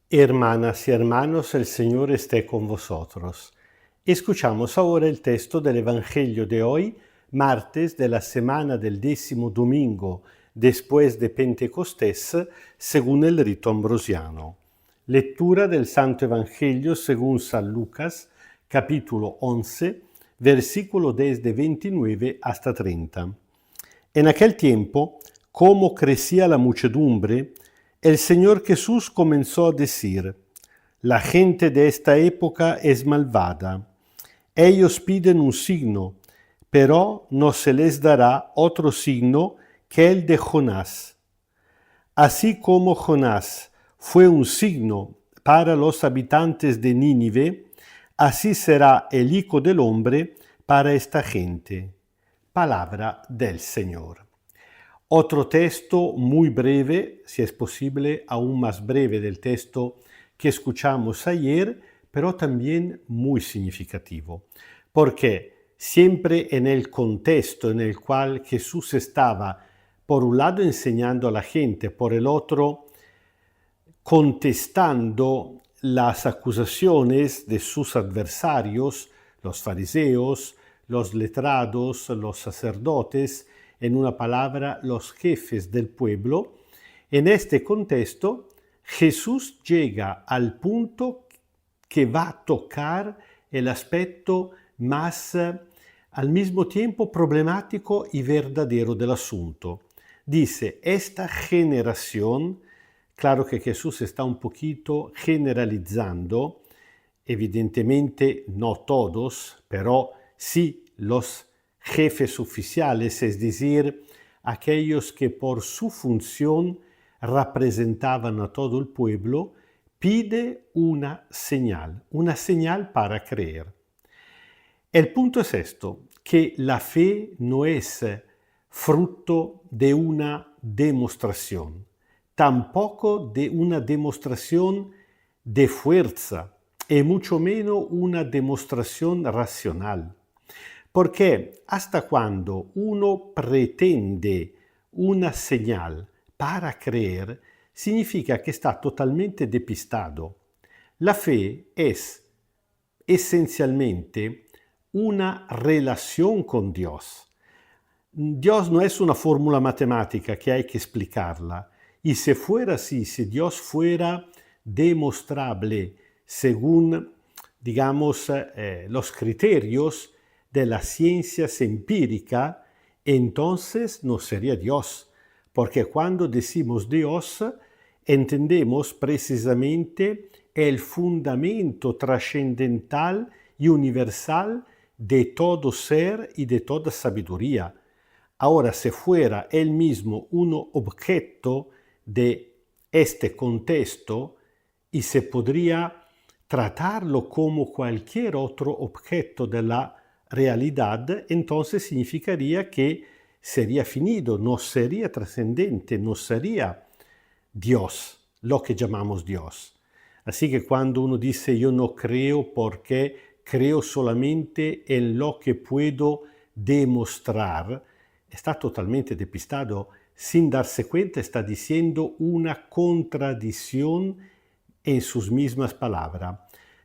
Hermanas y hermanos, el Señor esté con vosotros. Escuchamos ahora el texto del Evangelio de hoy, martes de la semana del 10º domingo después de Pentecostés, según el rito ambrosiano. Lectura del Santo Evangelio según San Lucas, capítulo 11, versículo desde 29 hasta 30. En aquel tiempo, como crecía la muchedumbre, el Señor Jesús comenzó a decir: la gente de esta época es malvada. Ellos piden un signo, pero no se les dará otro signo que el de Jonás. Así como Jonás fue un signo para los habitantes de Nínive, así será el Hijo del Hombre para esta gente. Palabra del Señor. Otro texto muy breve, si es posible, aún más breve del texto que escuchamos ayer, pero también muy significativo, porque siempre en el contexto en el cual Jesús estaba, por un lado enseñando a la gente, por el otro contestando las acusaciones de sus adversarios, los fariseos, los letrados, los sacerdotes, en una palabra, los jefes del pueblo. En este contexto, Jesús llega al punto que va a tocar el aspecto más al mismo tiempo problemático y verdadero del asunto. Dice, esta generación, claro que Jesús está un poquito generalizando, evidentemente no todos, pero sí los jefes oficiales, es decir, aquellos que por su función representaban a todo el pueblo, pide una señal para creer. El punto es esto, que la fe no es fruto de una demostración, tampoco de una demostración de fuerza, y mucho menos una demostración racional. Porque hasta cuando uno pretende una señal para creer, significa que está totalmente despistado. La fe es esencialmente una relación con Dios. Dios no es una fórmula matemática que hay que explicarla. Y si fuera así, si Dios fuera demostrable según, digamos, los criterios de las ciencias empíricas, entonces no sería Dios. Porque cuando decimos Dios, entendemos precisamente el fundamento trascendental y universal de todo ser y de toda sabiduría. Ahora, si fuera él mismo un objeto de este contexto y se podría tratarlo como cualquier otro objeto de la realidad, entonces significaría que sería finito, no sería trascendente, no sería Dios, lo que llamamos Dios. Así que cuando uno dice yo no creo porque creo solamente en lo que puedo demostrar, está totalmente despistado. Sin darse cuenta está diciendo una contradicción en sus mismas palabras.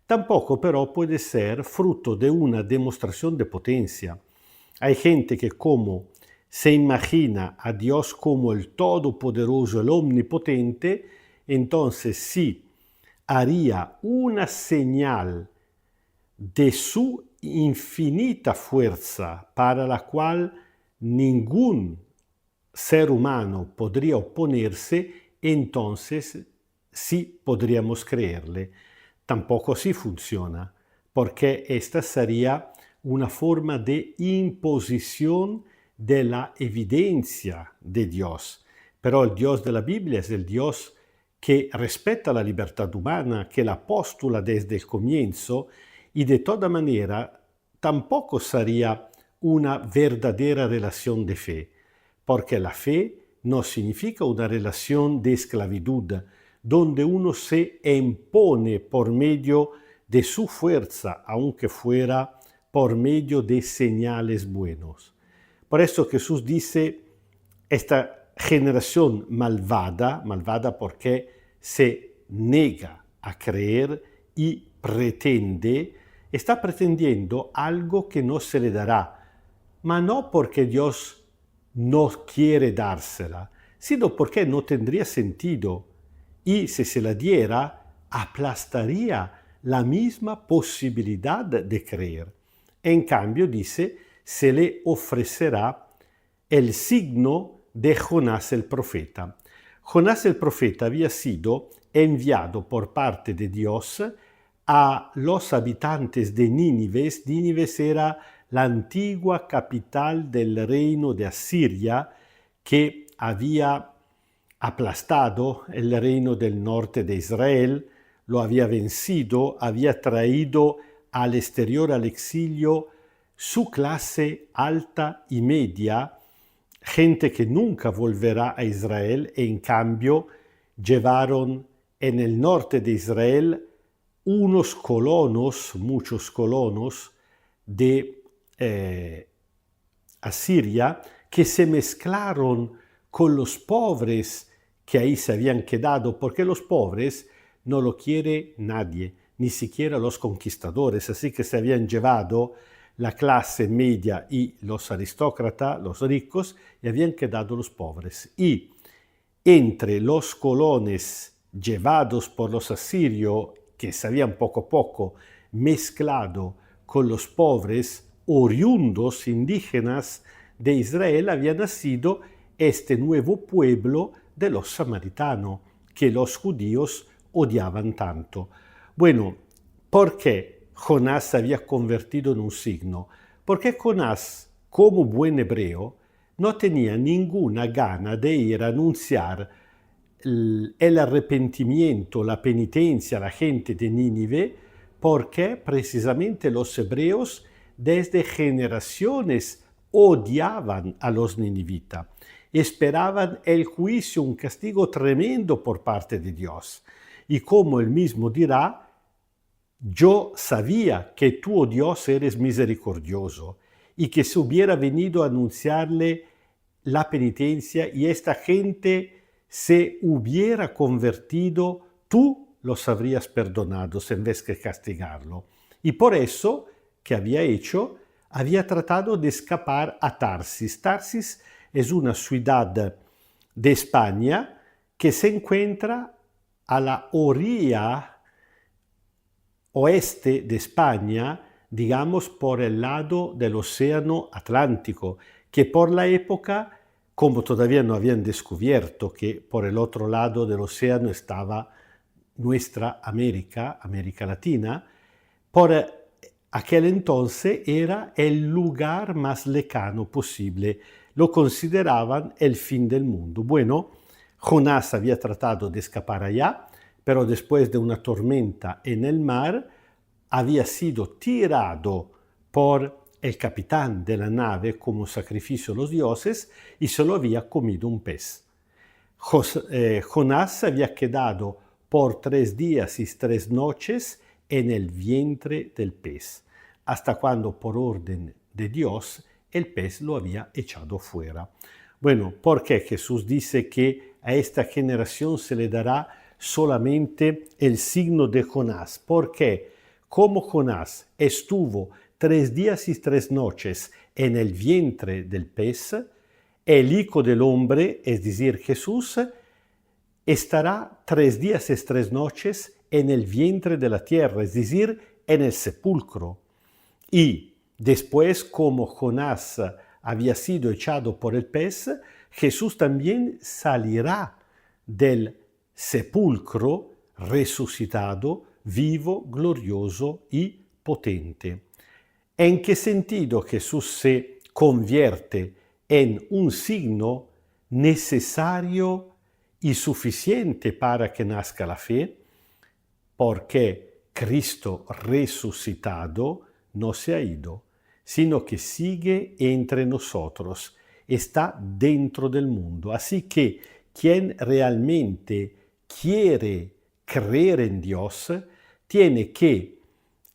Tampoco però puede ser fruto de una demostración de potencia. Hay gente que como se imagina a Dios como el todopoderoso, el omnipotente, entonces sí haría una señal de su infinita fuerza para la cual ningún ser humano podría oponerse, entonces sí podríamos creerle. Tampoco así funciona, porque esta sería una forma de imposición de la evidencia de Dios. Pero el Dios de la Biblia es el Dios que respeta la libertad humana, que la postula desde el comienzo, y de toda manera tampoco sería una verdadera relación de fe, porque la fe no significa una relación de esclavitud, donde uno se impone por medio de su fuerza, aunque fuera por medio de señales buenos. Por eso Jesús dice, esta generación malvada porque se niega a creer y pretende, está pretendiendo algo que no se le dará, ma no porque Dios no quiere dársela, sino porque no tendría sentido y si se la diera, aplastaría la misma posibilidad de creer. En cambio, dice, se le ofrecerá el signo de Jonás el profeta. Jonás el profeta había sido enviado por parte de Dios a los habitantes de Nínive. Nínive era la antigua capital del reino de Asiria que había aplastado el reino del norte de Israel, lo había vencido, había traído al exterior, al exilio, su clase alta y media, gente que nunca volverá a Israel, e en cambio llevaron en el norte de Israel unos colonos, muchos colonos de Asiria, que se mezclaron con los pobres que ahí se habían quedado, porque los pobres no lo quiere nadie, ni siquiera los conquistadores, así que se habían llevado la clase media y los aristócratas, los ricos, y habían quedado los pobres. Y entre los colones llevados por los asirios, que se habían poco a poco mezclado con los pobres oriundos indígenas de Israel, había nacido este nuevo pueblo de los samaritanos, que los judíos odiaban tanto. Bueno, ¿por qué Jonás se había convertido en un signo? Porque Jonás, como buen hebreo, no tenía ninguna gana de ir a anunciar el arrepentimiento, la penitencia a la gente de Nínive, porque precisamente los hebreos desde generaciones odiaban a los ninivitas, esperaban el juicio, un castigo tremendo por parte de Dios. Y como él mismo dirá, yo sabía que tú, oh Dios, eres misericordioso y que si hubiera venido a anunciarle la penitencia y esta gente se hubiera convertido, tú los habrías perdonado en vez de castigarlo. Y por eso, ¿qué había hecho? Había tratado de escapar a Tarsis. Tarsis es una ciudad de España que se encuentra a la orilla oeste de España, digamos por el lado del océano Atlántico, que por la época, como todavía no habían descubierto que por el otro lado del océano estaba nuestra América, América Latina, por aquel entonces era el lugar más lejano posible. Lo consideraban el fin del mundo. Bueno, Jonás había tratado de escapar allá, pero después de una tormenta en el mar, había sido tirado por el capitán de la nave como sacrificio a los dioses y se lo había comido un pez. Jonás había quedado por 3 días y 3 noches en el vientre del pez, hasta cuando por orden de Dios el pez lo había echado fuera. Bueno, ¿por qué Jesús dice que a esta generación se le dará solamente el signo de Jonás? Porque como Jonás estuvo 3 días y 3 noches en el vientre del pez, el Hijo del Hombre, es decir, Jesús, estará 3 días y 3 noches en el vientre de la tierra, es decir, en el sepulcro. Y después, como Jonás había sido echado por el pez, Jesús también salirá del sepulcro resucitado, vivo, glorioso y potente. ¿En qué sentido Jesús se convierte en un signo necesario y suficiente para que nazca la fe? Porque Cristo resucitado no se ha ido, sino que sigue entre nosotros, está dentro del mundo. Así que quien realmente quiere creer en Dios tiene que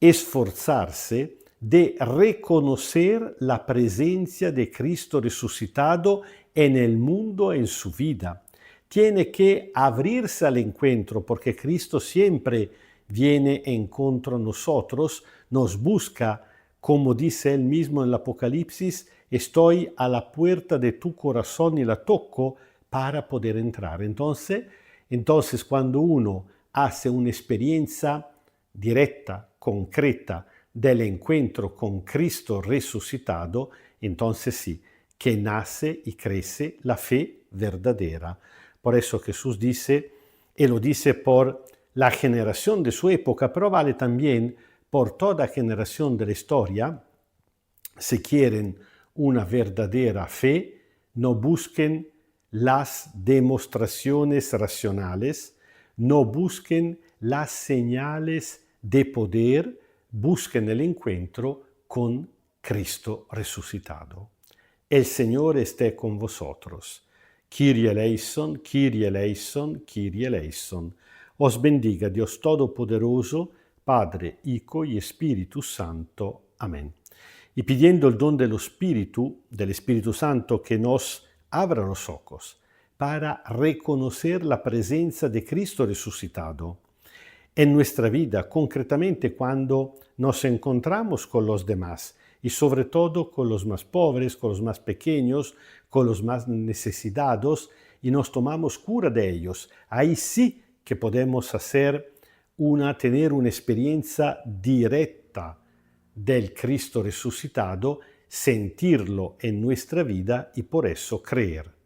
esforzarse de reconocer la presencia de Cristo resucitado en el mundo, en su vida. tiene que abrirse al encuentro, porque Cristo siempre viene encontro a nosotros, nos busca, como dice él mismo en el Apocalipsis, estoy a la puerta de tu corazón y la toco para poder entrar. Entonces cuando uno hace una experiencia directa, concreta, del encuentro con Cristo resucitado, entonces sí, que nace y crece la fe verdadera. Por eso Jesús dice, y lo dice por la generación de su época, pero vale también por toda generación de la historia, si quieren una verdadera fe, no busquen las demostraciones racionales, no busquen las señales de poder, busquen el encuentro con Cristo resucitado. El Señor esté con vosotros. Kyrie eleison, Kyrie eleison, Kyrie eleison. Os bendiga Dios Todopoderoso, Padre, Hijo y Espíritu Santo. Amén. Y pidiendo el don del Espíritu Santo, que nos abra los ojos para reconocer la presencia de Cristo resucitado en nuestra vida, concretamente cuando nos encontramos con los demás y sobre todo con los más pobres, con los más pequeños, con los más necesitados y nos tomamos cura de ellos. Ahí sí que podemos tener una experiencia directa del Cristo resucitado, sentirlo en nuestra vida y por eso creer.